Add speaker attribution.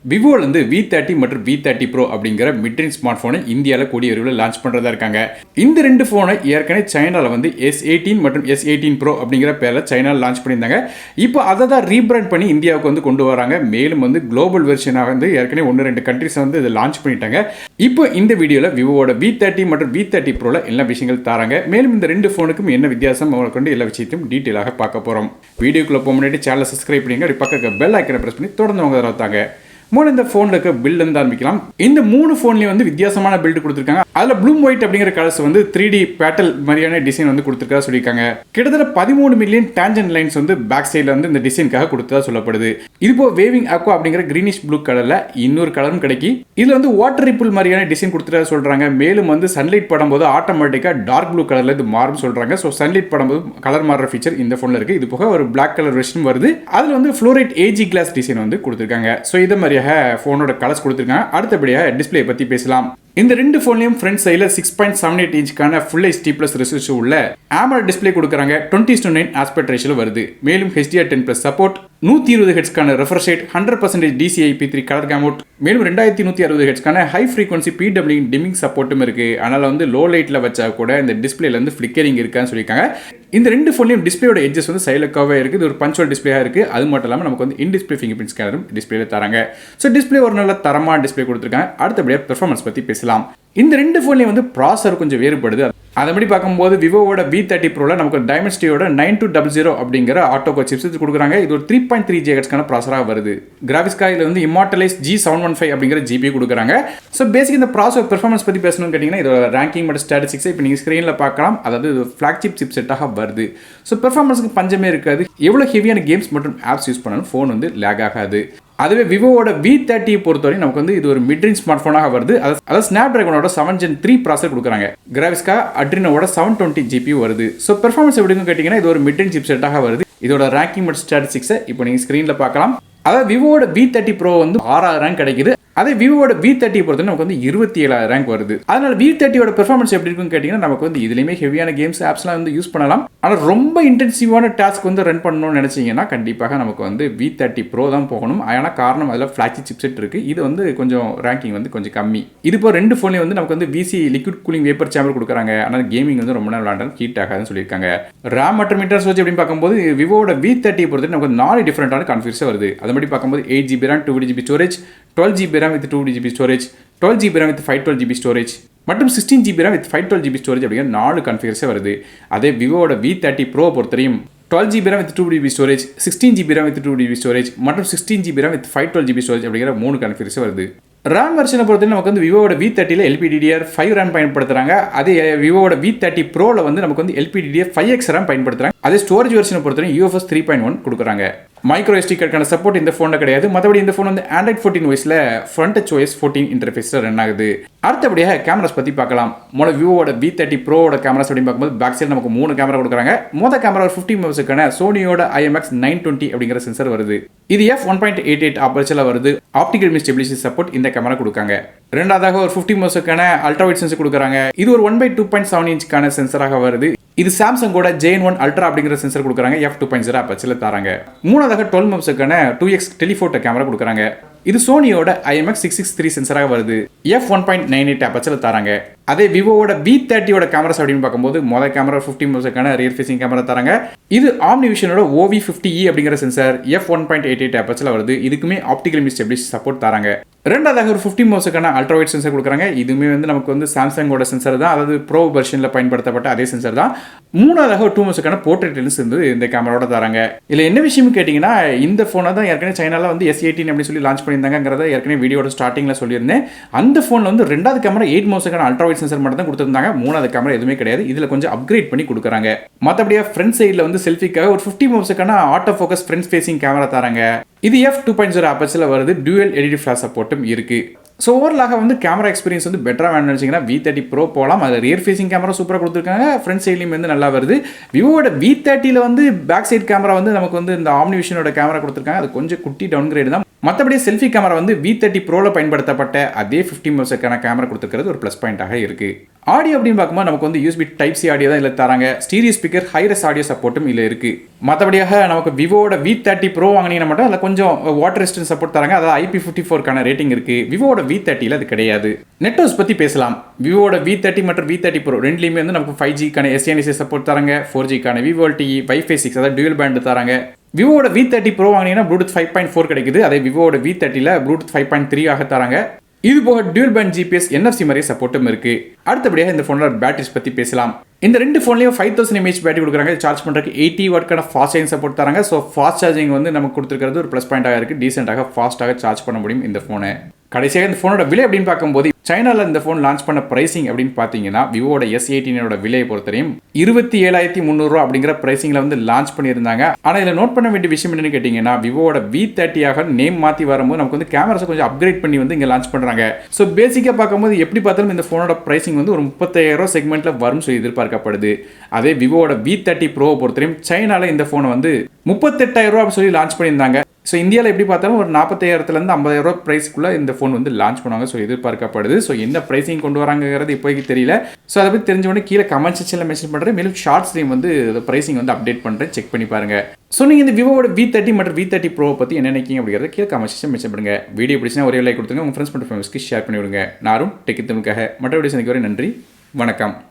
Speaker 1: Vivo V30 மற்றும் V30 Pro அப்படிங்கிற midrange smart போனை இந்தியாவில் கூடிய விரைவில் லான்ச் பண்றதா இருக்காங்க. இந்த ரெண்டு போனை ஏற்கனவே சைனால S18 மற்றும் S18 Pro அப்படிங்கிற பேர்ல சைனால லான்ச் பண்ணியிருந்தாங்க. இப்போ அதை தான் ரீபிராண்ட் பண்ணி இந்தியாவுக்கு கொண்டு வராங்க. மேலும் குளோபல் வெர்ஷனாக ஏற்கனவே 1-2 கண்ட்ரீஸ் இதை லான்ச் பண்ணிட்டாங்க. இப்போ இந்த வீடியோல விவோட V30 மற்றும் V30 Proல எல்லா விஷயங்கள் தராங்க. மேலும் இந்த ரெண்டு போனுக்கும் என்ன வித்தியாசம் கொண்டு எல்லா விஷயத்தையும் டீட்டெயிலாக பார்க்க போறோம். வீடியோக்குள்ள போக முன்னாடி சேனலை சப்ஸ்கிரைப் பண்ணுங்க. பக்கத்துல பெல் ஐக்கனை பிரஸ் பண்ணி தொடர்ந்து உங்க தாங்க. இந்த போன்ல இருக்க பில்ட் வந்து ஆரம்பிக்கலாம். இந்த மூணு போன்லயும் வித்தியாசமான பில்ட் கொடுத்திருக்காங்க. அதுல ப்ளூ ஒயிட் அப்படிங்கிற கலர்ஸ் 3D பேட்டல் மாதிரியான டிசைன் கொடுத்திருக்கா சொல்லிருக்காங்க. கிட்டத்தட்ட 13 மில்லியன் டான்ஜென்ட் லைன்ஸ் பேக் சைடுல இந்த டிசைனுக்காக கொடுத்ததா சொல்லப்படுது. இது போ வேவிங் அக்வா அப்படிங்கிற கிரீனிஷ் ப்ளூ கலர்ல இன்னொரு கலரும் கிடைக்கி. இதுல வாட்டர் ரிப்பிள் மாதிரியான டிசைன் கொடுத்துட்டா சொல்றாங்க. மேலும் சன்லைட் படும்போது ஆட்டோமேட்டிக்கா டார்க் ப்ளூ கலர்ல இது மாறும் சொல்றாங்க. ஸோ சன்லைட் படும்போது கலர் மாறுற ஃபீச்சர் இந்த போன்ல இருக்கு. இது போக ஒரு பிளாக் கலர் வெர்ஷன் வருது. அதுல ஃப்ளோரைட் ஏஜி கிளாஸ் டிசைன் கொடுத்திருக்காங்க. ஸோ இதை மாதிரி போனோட கலர்ஸ் கொடுத்திருக்காங்க. அடுத்தபடியாக டிஸ்பிளே பத்தி பேசலாம். இந்த ரெண்டு போன்லயும் ஃப்ரண்ட் சைடுல 6.78 இன்ச்க்கான ஃபுல் HD பிளஸ் ரெசல்யூஷன் உள்ள AMOLED டிஸ்பிளே கொடுக்கறாங்க. 20:9 ஆஸ்பெக்ட் ரேஷியோல வருது. மேலும் HDR10+ சப்போர்ட், 120 ஹெர்ட்ஸ்க்கான refresh rate, 100% DCI-P3 colour gamut, மேலும் 2160 ஹெர்ட்ஸ்க்கான ஹை ஃப்ரீக்வன்சி PWM டிமிங் சப்போர்ட்டும் இருக்கு. அதனால லோ லைட்ல வச்சா கூட இந்த டிஸ்பிளேல ஃபிளிக்கரிங் இருக்கான்னு சொல்லிருக்காங்க. இந்த ரெண்டு போன்லயும் டிஸ்பிளேயோட எட்ஜஸ் சைலக்காவே இருக்கு. இது ஒரு பஞ்சுவல் டிஸ்பிளேயா இருக்கு. அது மட்டும் இல்லாம நமக்கு இன் டிஸ்பிளே ஃபிங்கர் பிரிண்ட் ஸ்கேனரும் டிஸ்பிளேல தராங்க. ஸோ டிஸ்பிளே ஒரு நல்ல தரமான டிஸ்பிளே கொடுத்துருக்காங்க. அடுத்தபடியாக பெர்ஃபார்மன்ஸ் பத்தி பேசலாம். இந்த ரெண்டு போன்லயும் ப்ராசஸர் கொஞ்சம் வேறுபடுது. அதபடி பார்க்கும்போது விவோட V30 Proல நமக்கு டைமென்சிட்டியோட 9200 அப்படிங்கிற ஆட்டோ கோர் சிப்ஸ் கொடுக்குறாங்க. இது ஒரு 3.3 GHz ப்ராசஸராக வருது. கிராஃபிக்ஸ் கார்டில் இம்மார்டலைஸ் G715 அப்படிங்கிற ஜிபி கொடுக்குறாங்க. ஸோ பேசிக் இந்த ப்ராசஸர் பெர்ஃபார்மன்ஸ் பற்றி பேசணும்னு கேட்டிங்கன்னா இதோட ரேங்கிங் மற்றும் ஸ்டாட்டிஸ்டிக்ஸ் இப்போ நீங்கள் ஸ்க்ரீனில் பார்க்கலாம். அதாவது இது ஃப்ளாக்ஷிப் சிப் செட்டாக வருது. ஸோ பெர்ஃபார்மன்ஸுக்கு பஞ்சமே இருக்காது. எவ்வளோ ஹெவியான கேம்ஸ் மற்றும் ஆப்ஸ் யூஸ் பண்ணாலும் ஃபோன் லேக் ஆகாது. அதுவே விவோட V30 பொறுத்தவரை நமக்கு இது ஒரு மிட் ரேஞ்ச் ஸ்மார்ட் போனாக வருது. அதாவது ஸ்னாப் டிராகனோட 7 Gen 3 ப்ராசஸர் கொடுக்குறாங்க. கிராஃபிக்ஸ்கா அட்ரினோட 720 GPU வருது. ஸோ பெர்ஃபார்மன்ஸ் எப்படின்னு கேட்டிங்கன்னா இது ஒரு மிட் ரேஞ்ச் சிப் செட்டாக வருது. இதோட ரேங்கிங் மற்றும் ஸ்டாட்டிஸ்டிக்ஸை இப்போ நீங்கள் ஸ்க்ரீனில் பார்க்கலாம். அதாவது விவோட V30 Pro 6 ரேங்க் கிடைக்குது. அதே விவோட V30 பொறுத்த நமக்கு 27 ரேங்க் வருது. அதனால V30 பெர்ஃபார்மன்ஸ் எப்படி இருக்குன்னு கேட்டீங்கன்னா நமக்கு இதுலயுமே ஹெவியான கேம்ஸ் ஆப்ஸ்லாம் யூஸ் பண்ணலாம். ஆனால் ரொம்ப இன்டென்சிவான டாஸ்க் ரன் பண்ணணும்னு நினைச்சீங்கன்னா கண்டிப்பாக நமக்கு V30 Pro தான் போகணும். ஆனால் காரணம் அதில் ஃபிளாக்ஷிப் சிப்செட் இருக்கு. இது கொஞ்சம் ரேங்கிங் கொஞ்சம் கம்மி. இது இப்போ ரெண்டு போன்லயும் நமக்கு VC liquid cooling vapour chamber கொடுக்குறாங்க. ஆனால் கேமிங் ரொம்ப நேரம் விளையாண்டாலும் ஹீட் ஆகாதுன்னு சொல்லியிருக்காங்க. RAM மற்றும் இன்டர்னல் ஸ்டோரேஜ் அப்படின்னு பார்க்கும்போது விவோட V30 பொறுத்த நமக்கு 4 டிஃபரெண்டான கான்ஃபிகரேஷன் வருது. அது மாதிரி பார்க்கும்போது 8GB RAM 2GB storage, 12GB RAM with 2GB storage, 12GB RAM with 512GB storage மற்றும் 16GB RAM with 512GB storage அப்படிங்கிற 4 கான்ஃபிகரேஷன் வருது. அதே விவோட V30 Pro பொறுத்தவரையும் 12GB RAM with 2GB storage, 16GB RAM with 2GB storage மற்றும் 16GB RAM with 512GB storage அப்படிங்கிற 3 configuration வருது. RAM வெர்ஷனை பொறுத்தவரை நமக்கு விவோட V30ல LPDDR5 RAM பயன்படுத்துறாங்க. அதே விவோட V30 Proல நமக்கு LPDDR5X RAM பயன்படுத்துறாங்க. அதே ஸ்டோரேஜ் வெர்ஷனை பொறுத்தவரை UFS 3.1 கொடுக்குறாங்க. மைக்ரோ SD கார்டுக்கான சப்போர்ட் இந்த போன்ல கிடையாது. மற்றபடி இந்த போன் Android 14 OSல ஃப்ரண்ட் டச் OS 14 இன்டர்ஃபேஸ்ல ரன் ஆகுது. அடுத்தபடியாக கேமராஸ் பத்தி பார்க்கலாம். விவோட V30 Proவோட கேமராஸ் அப்படின்னு பார்க்கும்போது பேக் சைடு நமக்கு 3 கேமரா கொடுக்குறாங்க. மொதல் கேமரா ஒரு 50 மெகாபிக்சலுக்கான சோனியோட IMX 920 அப்படிங்கிற சென்சார் வருது. இது f1.88 ஆப்பர்ச்சர்ல வருது. ஆப்டிகல் இமேஜ் ஸ்டெபிலிட்டி சப்போர்ட் இந்த கேமரா கொடுக்காங்க. ரெண்டாவதாக ஒரு 50 மெகாபிக்சலுக்கான அல்ட்ரா வைட் சென்சார் கொடுக்குறாங்க. இது ஒரு 1/2.7 இன்ச்க்கான சென்சாராக வருது. இது சாம்சங்கோட JN1 அல்ட்ரா அப்படிங்கிற சென்சார் கொடுக்குறாங்க. f2.0 ஆப்பர்ச்சர்ல தராங்க. மூணாவதாக 12 மெகாபிக்சலுக்கான 2x டெலிஃபோட்டோ கேமரா கொடுக்குறாங்க. இது சோனியோட IMX 663 சென்சாராக வருது. f1.98 ஆப்பர்ச்சர்ல தராங்க. அதே விவோட V30 கேமராஸ் அப்படின்னு பார்க்கும்போது மொதல் கேமரா 50 மெகாபிக்சலுக்கான ரியர் ஃபேசிங் கேமரா தராங்க. இது ஆம்னிவிஷனோட OV50E அப்படிங்கிற சென்சார் f1.88 ஆப்பர்ச்சர்ல வருது. இதுக்குமே ஆப்டிகல் இமேஜ் ஸ்டெபிலிட்டி சப்போர்ட் தராங்க. ரெண்டாவதாக ஒரு 50 மெகாபிக்சலுக்கான அல்ட்ரா வைட் சென்சார் கொடுக்குறாங்க. இதுவுமே நமக்கு சாம்சங்கோட சென்சார் தான். அதாவது ப்ரோ வெர்ஷன்ல பயன்படுத்தப்பட்ட அதே சென்சார் தான். மூணாவதாக ஒரு 2 மெகாபிக்சலுக்கான போர்ட்ரேட் லென்ஸ் இந்த கேமராவோட தராங்க. இதுல என்ன விஷயம் கேட்டீங்கன்னா இந்த போனை தான் ஏற்கனவே சைனால S18 அப்படின்னு சொல்லி லான்ச் பண்ணியிருந்தாங்கிறத ஏற்கனவே வீடியோட ஸ்டார்டிங்ல சொல்லியிருந்தேன். அந்த போன்ல ரெண்டாவது கேமரா 8 மெகாபிக்சலுக்கான அல்ட்ரா வைட் சென்சார் மட்டும் தான் கொடுத்திருந்தாங்க. மூணாவது கேமரா எதுவுமே கிடையாது. இதுல கொஞ்சம் அப்கிரேட் பண்ணி கொடுக்குறாங்க. மற்றபடியா ஃப்ரண்ட் சைடுல செல்ஃபிக்காக ஒரு 50 மெகாபிக்சலுக்கான auto focus front facing camera தராங்க. இது f2.0 ஆப்பர்ச்சர்ல வருது. டூயல் LED ஃபிளாஷ் சப்போர்ட்டும் இருக்கு. ஸோ ஓவரலாக கேமரா எக்ஸ்பீரியன்ஸ் பெட்டராக வேணும்னு நினச்சிங்கன்னா V30 Pro போகலாம். அது ரியர் ஃபேசிங் கேமரா சூப்பராக கொடுத்துருக்காங்க. ஃப்ரண்ட் சைட்லையும் நல்லா வருது. விவோட V30ல பேக் சைட் கேமரா நமக்கு இந்த ஆம்னிவிஷனோட கேமரா கொடுத்துருக்காங்க. அது கொஞ்சம் குட்டி டவுன் கிரேட் தான். மற்றபடி செல்ஃபி கேமரா V30 Proல பயன்படுத்தப்பட்ட அதே 50 மெகாபிக்சலுக்கான கேமரா கொடுத்துருக்கிறது ஒரு ப்ளஸ் பாயிண்டாக இருக்கு. ஆடியோ அப்படின்னு பார்க்கும்போது நமக்கு வந்து யூஎஸ்பி டைப் சி ஆடியோ தான் இதில் தராங்க. ஸ்டீரியோ ஸ்பீக்கர் ஹைரஸ் ஆடியோ சப்போர்ட்டும் இதில் இருக்குது. மற்றபடியாக நமக்கு விவோட V30 ப்ரோ வாங்கினீங்கன்னா மட்டும் அதில் கொஞ்சம் வாட்டர் ரெசிஸ்டன்ஸ் சப்போர்ட் தராங்க. அதாவது IP54க்கான ரேட்டிங் இருக்குது. விவோட V30ல அது கிடையாது. நெட்வொர்க்ஸ் பற்றி பேசலாம். விவோட V30 மற்றும் V30 ப்ரோ ரெண்டுலேயுமே வந்து நமக்கு 5Gக்கான SANSA சப்போர்ட் தராங்க. 4Gக்கான Vivo LTE Wi-Fi 6 அதாவது டியூல் பேண்ட் தராங்க. விவோட V30 ப்ரோ வாங்கினீங்கன்னா ப்ளூடூத் 5.4 கிடைக்குது. அதே விவோட V30ல ப்ளூடூத் 5.3 ஆக தராங்க. இது போக டியூல் பேண்ட் GPS NFC மாதிரி சப்போர்ட்டும் இருக்கு. அடுத்தபடியாக இந்த ஃபோனோட பேட்டரிஸ் பற்றி பேசலாம். இந்த ரெண்டு ஃபோன்லையும் 5000 mAh பேட்டரி கொடுக்குறாங்க. சார்ஜ் பண்ணுறதுக்கு 80 வாட்க்கான ஃபாஸ்ட் சார்ஜிங் சப்போர்ட் தராங்க. ஸோ ஃபாஸ்ட் சார்ஜிங் வந்து நமக்கு கொடுத்துருக்கிறது ஒரு ப்ளஸ் பாயிண்டாக இருக்குது. டீசெண்டாக ஃபாஸ்ட்டாக சார்ஜ் பண்ண முடியும் இந்த ஃபோனை. கடைசியாக இந்த ஃபோனோட விலை அப்படின்னு பார்க்கும்போது சைனாவில் இந்த ஃபோன் லான்ச் பண்ண பிரைசிங் அப்படின்னு பார்த்தீங்கன்னா விவோட S18 விலையை பொறுத்தவரையும் 27,300 அப்படிங்கிற பிரைசிங்கில் வந்து லான்ச் பண்ணியிருந்தாங்க. ஆனால் இதில் நோட் பண்ண வேண்டிய விஷயம் என்னன்னு கேட்டிங்கன்னா விவோட V30 நேம் மாற்றி வரும்போது நமக்கு வந்து கேமராஸை கொஞ்சம் அப்கிரேட் பண்ணி வந்து இங்கே லான்ச் பண்ணுறாங்க. ஸோ பேசிக்காக பார்க்கும்போது எப்படி பார்த்தாலும் இந்த ஃபோனோட பிரைசிங் வந்து ஒரு 35,000 செக்மெண்ட்டில் வரும் சொல்லி எதிர்பார்க்கப்படுது. அதே விவோட V30 ப்ரோவை பொறுத்தவரையும் சைனாவில் இந்த ஃபோனை வந்து 38,000 சொல்லி லான்ச் பண்ணியிருந்தாங்க. ஸோ இந்தியாவில் எப்படி பார்த்தாலும் ஒரு 45,000 50,000 ப்ரைஸ்க்குள்ளே இந்த ஃபோன் வந்து லான்ச் பண்ணுவாங்க. ஸோ எதிர்பார்க்கப்படுது. ஸோ என்ன ப்ரைஸிங் கொண்டு வராங்கிறது இப்போதைக்கு தெரியல. ஸோ அதை பற்றி தெரிஞ்சவொடனே கீழே கமெண்ட் செக்ஷனில் மென்ஷன் பண்ணுறேன். மேலும் ஷார்ட்ஸ்லையும் வந்து ப்ரைஸிங் வந்து அப்டேட் பண்ணுறேன். செக் பண்ணி பாருங்கள். ஸோ நீங்கள் இந்த விவோட V30 மற்றும் V30 ப்ரோ பற்றி என்ன நினைக்கிங்க அப்படிங்கிறத கீழே கமெண்ட் செக்ஷன் மென்ஷன் பண்ணுங்க. வீடியோ பிடிச்சினா ஒரே லைக் கொடுத்துங்க. உங்கள் ஃப்ரெண்ட்ஸ் மற்றும் ஃபேமிலிஸ்க்கு ஷேர் பண்ணி விடுங்க. நானும் டெக் தமிழுக்காக மற்ற வீடியோ சந்திக்க வரை நன்றி, வணக்கம்.